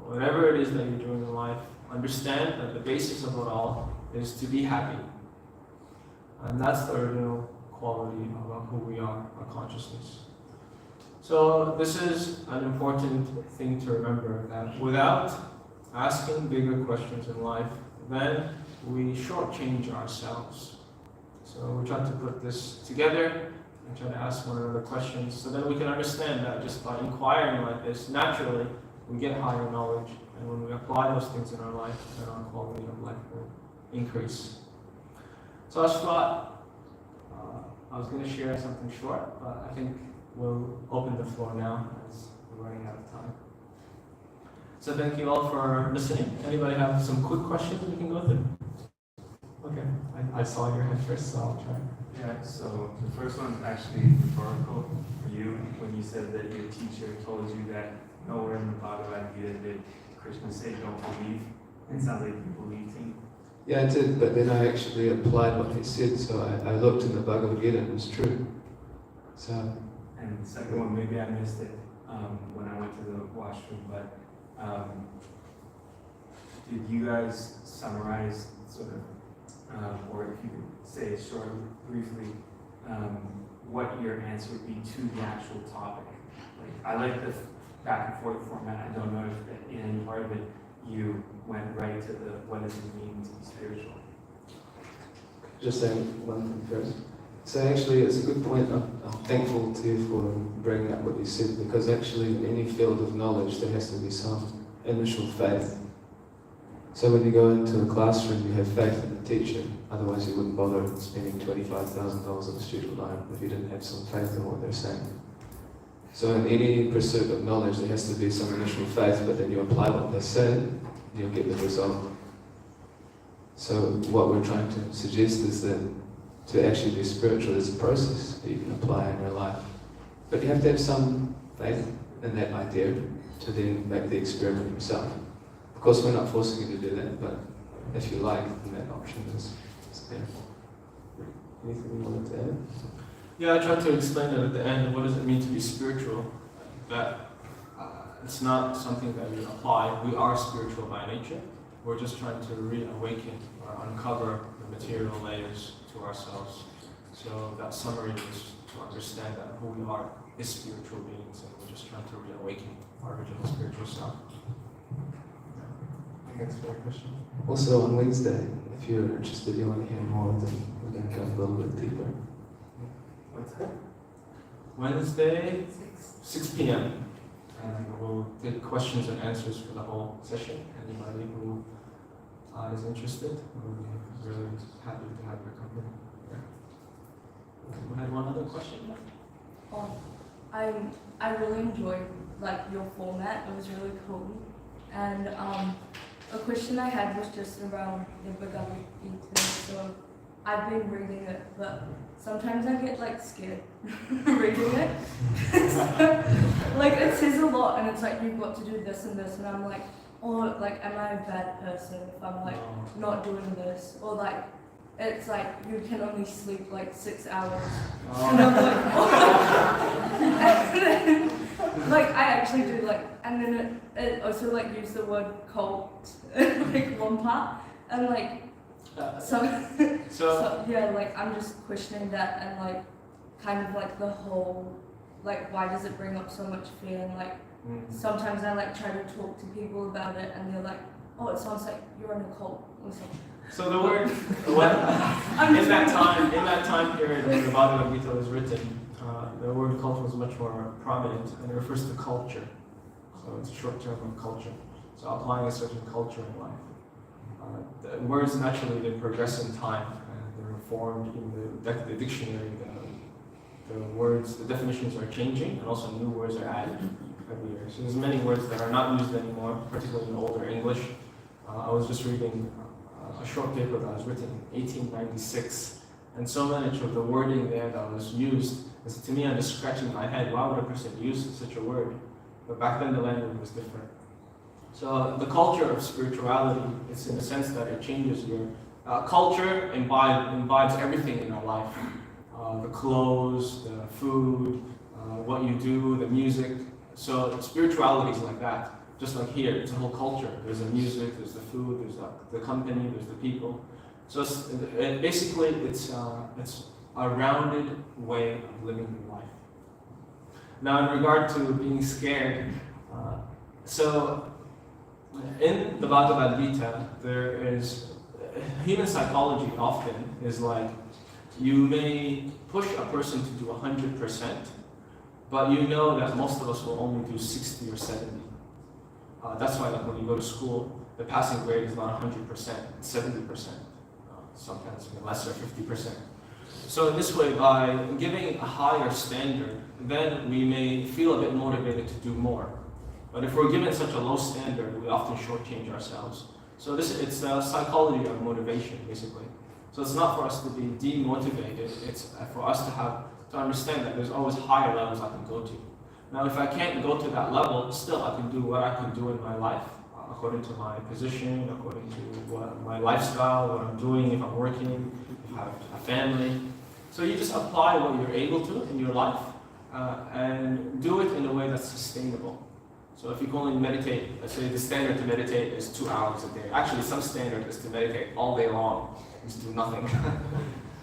whatever it is that you're doing in life. Understand that the basis of it all is to be happy. And that's the original quality of who we are, our consciousness. So this is an important thing to remember, that without asking bigger questions in life, then we shortchange ourselves. So we try to put this together and try to ask one another questions so that we can understand that just by inquiring like this, naturally, we get higher knowledge. And when we apply those things in our life, then our quality of life will increase. So Ashwat, I was going to share something short, but I think we'll open the floor now as we're running out of time. So thank you all for listening. Anybody have some quick questions we can go through? Okay, I saw your hand first, so I'll try. Yeah, so the first one's actually rhetorical for you. When you said that your teacher told you that nowhere in the Bhagavad Gita did Krishna say don't believe, it sounds like you believed him. Yeah, I did, but then I actually applied what he said, so I looked in the Bhagavad Gita and it was true. So, And the second one, maybe I missed it when I went to the washroom, but did you guys summarize sort of, or if you could say it shortly, briefly, what your answer would be to the actual topic? Like, I like the back and forth format. I don't know if in any part of it you went right to the what does it mean to be spiritual. just saying one thing first. So actually, it's a good point. I'm thankful to you for bringing up what you said, because actually in any field of knowledge there has to be some initial faith. So when you go into a classroom, you have faith in the teacher, otherwise you wouldn't bother spending $25,000 on a student loan if you didn't have some faith in what they're saying. So in any pursuit of knowledge there has to be some initial faith, but then you apply what they say, and you'll get the result. So what we're trying to suggest is that to actually be spiritual is a process that you can apply in your life. But you have to have some faith in that idea to then make the experiment yourself. Of course, we're not forcing you to do that, but if you like, then that option is there. Anything you wanted to add? Yeah, I tried to explain it at the end. What does it mean to be spiritual? That it's not something that we apply. We are spiritual by nature. We're just trying to reawaken or uncover the material layers to ourselves. So that summary is to understand that who we are is spiritual beings, and we're just trying to reawaken our original spiritual self. I think that's a fair question. Also on Wednesday, if you're interested, you want to hear more, then we can go a little bit deeper. What's that? Wednesday, 6 p.m. And we'll take questions and answers for the whole session. Anybody who is interested, we'll be really happy to have your company. Yeah. We had one other question. I really enjoyed your format. It was really cool. And a question I had was just around the Bhagavad Gita. So I've been reading it, but sometimes I get scared reading it. It says a lot, and it's you've got to do this and this, and I'm like, oh, am I a bad person if I'm not doing this? Or it's you can only sleep 6 hours. And I'm and then, I actually do and then it also use the word cult one part, and so yeah, I'm just questioning that, and kind of the whole why does it bring up so much fear, and sometimes I try to talk to people about it, and they're oh, it sounds like you're in a cult or something. So the word, in that time period when the Bhagavad Gita was written, the word cult was much more prominent, and it refers to culture. So it's a short term of culture. So applying a certain culture in life. The words naturally they progress in time, and they're formed in the dictionary. The words, the definitions are changing, and also new words are added every year. So there's many words that are not used anymore, particularly in older English. I was just reading a short paper that was written in 1896, and so much of the wording there that was used is, to me, I'm just scratching my head. Why would a person use such a word? But back then the language was different. So the culture of spirituality is in the sense that it changes your culture imbibes everything in our life. The clothes, the food, what you do, the music. So spirituality is like that. Just like here, it's a whole culture. There's the music, there's the food, there's the company, there's the people. So basically, it's a rounded way of living your life. Now, in regard to being scared, so in the Bhagavad Gita, there is human psychology often is you may push a person to do 100%, but you know that most of us will only do 60 or 70. That's why when you go to school, the passing grade is not 100%, it's 70%, sometimes less or 50%. So in this way, by giving a higher standard, then we may feel a bit motivated to do more. But if we're given such a low standard, we often shortchange ourselves. So it's a psychology of motivation, basically. So it's not for us to be demotivated, it's for us to understand that there's always higher levels I can go to. Now, if I can't go to that level, still I can do what I can do in my life according to my position, according to what my lifestyle, what I'm doing, if I'm working, if I have a family. So you just apply what you're able to in your life and do it in a way that's sustainable. So if you can only meditate, let's say the standard to meditate is 2 hours a day. Actually, some standard is to meditate all day long, just do nothing.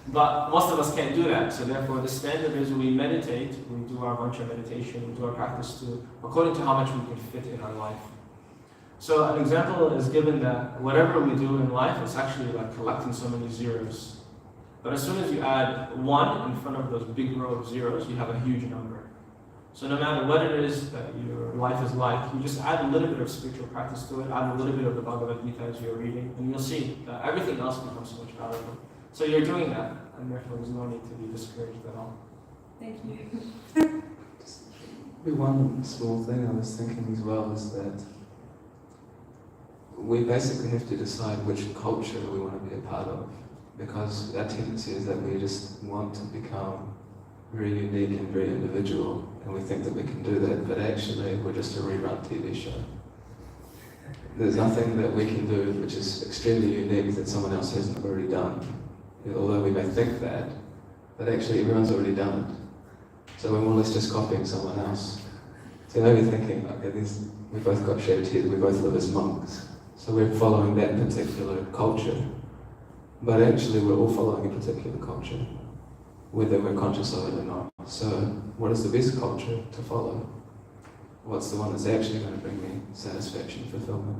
But most of us can't do that. So therefore, the standard is we meditate, we do our mantra meditation, we do our practice according to how much we can fit in our life. So an example is given that whatever we do in life is actually like collecting so many zeros. But as soon as you add 1 in front of those big row of zeros, you have a huge number. So no matter what it is that your life is like, you just add a little bit of spiritual practice to it, add a little bit of the Bhagavad Gita as you're reading, and you'll see that everything else becomes so much valuable. So you're doing that, and therefore there's no need to be discouraged at all. Thank you. One small thing I was thinking as well is that we basically have to decide which culture we want to be a part of, because our tendency is that we just want to become very unique and very individual, and we think that we can do that, but actually we're just a rerun TV show. There's nothing that we can do which is extremely unique that someone else hasn't already done. Although we may think that, but actually everyone's already done it. So we're more or less just copying someone else. So now we're thinking, okay, we both got shaved heads, we both live as monks. So we're following that particular culture. But actually we're all following a particular culture, whether we're conscious of it or not. So what is the best culture to follow? What's the one that's actually going to bring me satisfaction, fulfillment?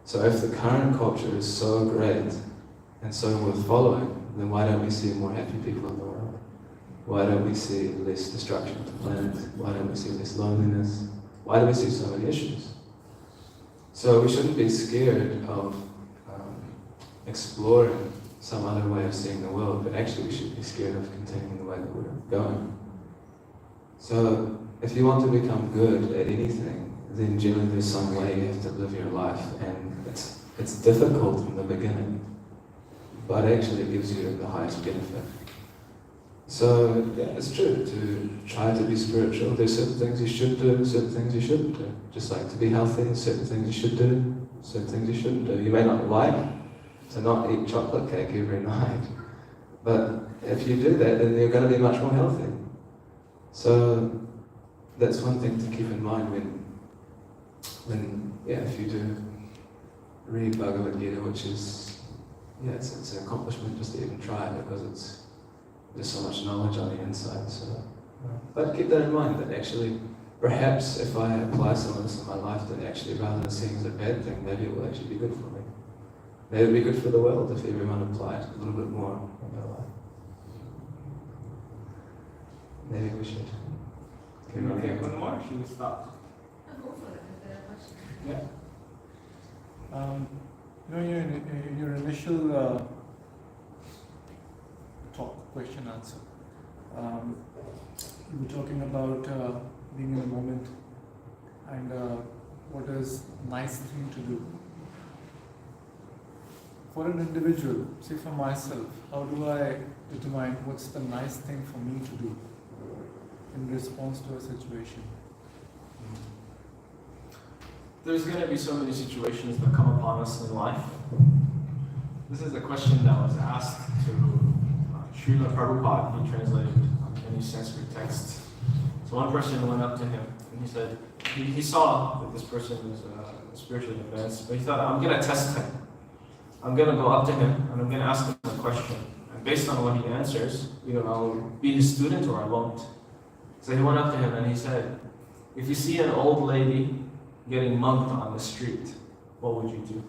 So if the current culture is so great and so worth following, then why don't we see more happy people in the world? Why don't we see less destruction of the planet? Why don't we see less loneliness? Why do we see so many issues? So we shouldn't be scared of exploring some other way of seeing the world, but actually we should be scared of continuing the way that we're going. So if you want to become good at anything, then generally there's some way you have to live your life, and it's difficult in the beginning, but actually it gives you the highest benefit. So yeah, it's true to try to be spiritual. There's certain things you should do, certain things you shouldn't do. Just like to be healthy, there's certain things you should do, certain things you shouldn't do. You may not like to not eat chocolate cake every night, but if you do that, then you're going to be much more healthy. So that's one thing to keep in mind when if you do read Bhagavad Gita, which is, it's an accomplishment just to even try it, because there's so much knowledge on the inside. So, but keep that in mind, that actually, perhaps if I apply some of this in my life, then actually rather than seeing it as a bad thing, maybe it will actually be good for me. Maybe it would be good for the world if everyone applied a little bit more in their life. Maybe we should. Can we take one more? Should we stop? I'll go for it if there are questions. Yeah. Your initial question answer, you were talking about being in the moment and what is nice thing to do. For an individual, say for myself, how do I determine what's the nice thing for me to do in response to a situation? There's going to be so many situations that come upon us in life. This is a question that was asked to Srila Prabhupada. He translated many Sanskrit texts. So one person went up to him and he said, he saw that this person was spiritually advanced, but he thought, I'm going to test him. I'm going to go up to him and I'm going to ask him a question. And based on what he answers, either I'll be his student or I won't. So he went up to him and he said, if you see an old lady getting mugged on the street, what would you do?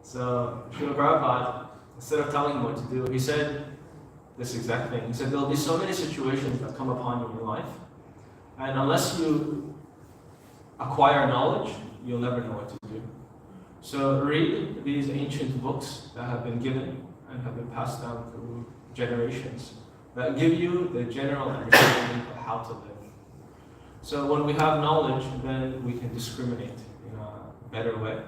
So Srila Prabhupada, instead of telling him what to do, he said this exact thing. He said, there'll be so many situations that come upon you in your life, and unless you acquire knowledge, you'll never know what to do. So read these ancient books that have been given and have been passed down through generations that give you the general understanding of how to live. So when we have knowledge, then we can discriminate in a better way.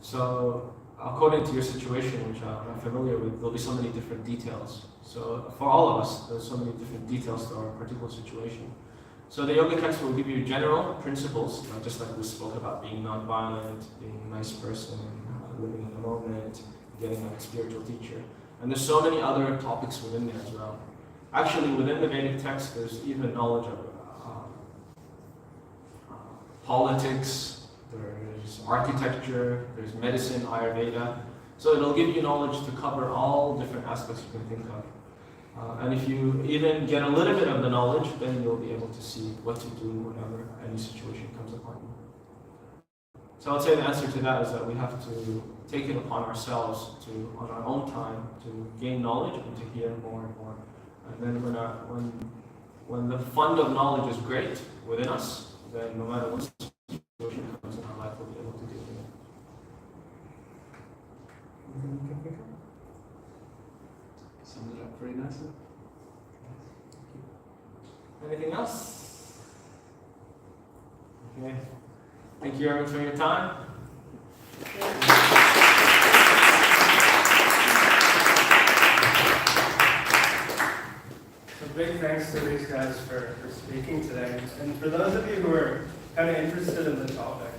So according to your situation, which I'm familiar with, there'll be so many different details. So for all of us, there's so many different details to our particular situation. So the yoga text will give you general principles, just like we spoke about being non-violent, being a nice person, living in the moment, getting a spiritual teacher. And there's so many other topics within there as well. Actually, within the Vedic text, there's even knowledge of politics, there's architecture, there's medicine, Ayurveda. So it'll give you knowledge to cover all different aspects you can think of. And if you even get a little bit of the knowledge, then you'll be able to see what to do whenever any situation comes upon you. So I'd say the answer to that is that we have to take it upon ourselves to, on our own time, to gain knowledge and to hear more and more. And then when the fund of knowledge is great within us, then no matter what situation comes in our life, we'll be able to deal with it. Anything you can think of? Summed it up pretty nicely. Anything else? Okay. Thank you everyone for your time. So big thanks to these guys for speaking today. And for those of you who are kind of interested in the topic,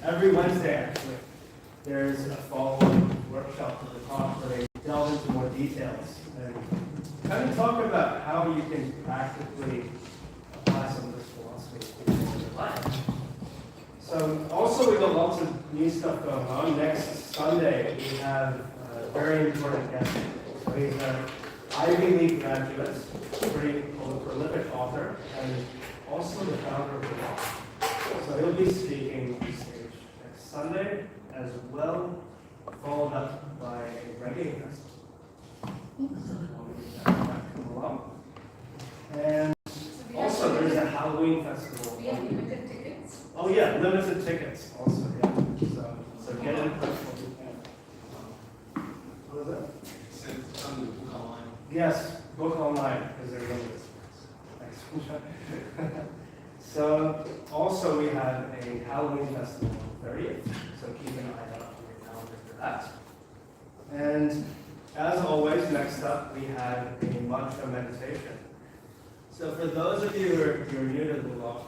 every Wednesday actually, there's a follow-up workshop at the top where they delve into more details and kind of talk about how you can practically apply some of this philosophy in your life. So also we've got lots of new stuff going on. Next Sunday we have a very important guest. So he's an Ivy League graduate, pretty prolific author, and also the founder of the law. So he'll be speaking on stage next Sunday, as well followed up by a reggae festival. Come along. And also there's a Halloween festival. We have limited tickets. Oh yeah, limited tickets also, yeah. So get in touch when you can. What is that? Yes, book online because they're limited. Thanks. So also we have a Halloween festival on the 30th, so keep an eye out on your calendar for that. And as always, next up we have a mantra meditation. So for those of you who are new to the law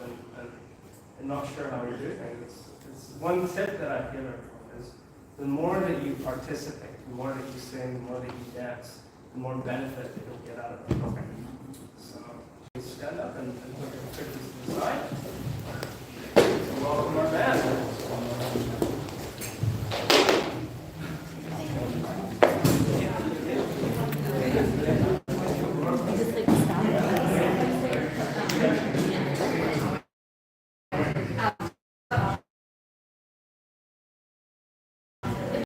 and not sure how we do things, it's one tip that I've given is the more that you participate, the more that you sing, the more that you dance, the more benefit that you'll get out of it. So stand up and put your fingers